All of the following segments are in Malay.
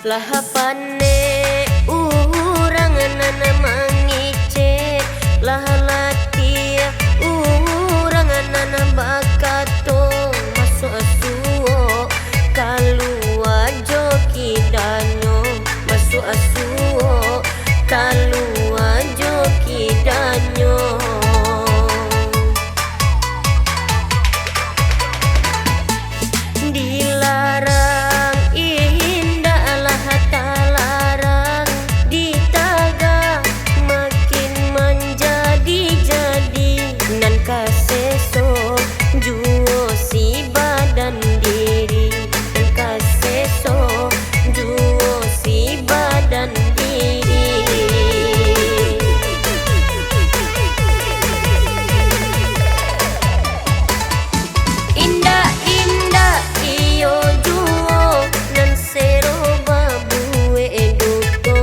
Lahapane urang nana mangice lahalati urang nana bakato masuk asuo kalua joki danyo masuk asuo kalua joki danyo dilarang indah lah talarang ditaga makin menjadi-jadi nan kaseso juo si badan diri nan kaseso juo si badan diri indah-indah iyo juo nan sero babue duto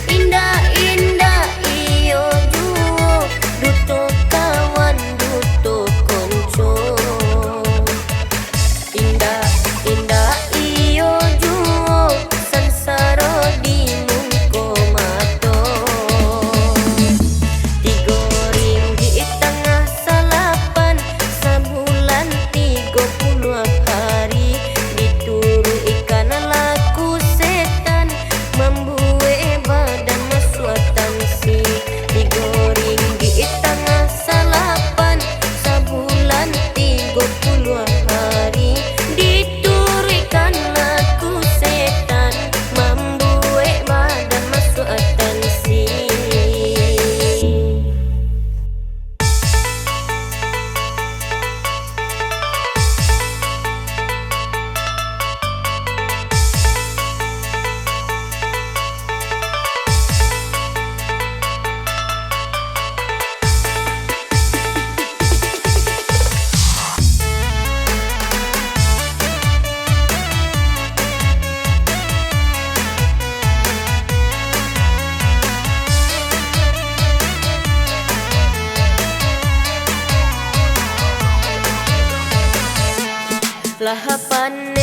indah-indah iyo juo duto kawan duto konco indah-indah iyo juo sansaro di mungko mato tigoring di tengah salapan sabulan 30 hari dituru ikan laku setan membue badan masuatan si digoreng di tengah salapan sabulan 30 hari dituru ikan laku setan membue badan masuatan si lahapane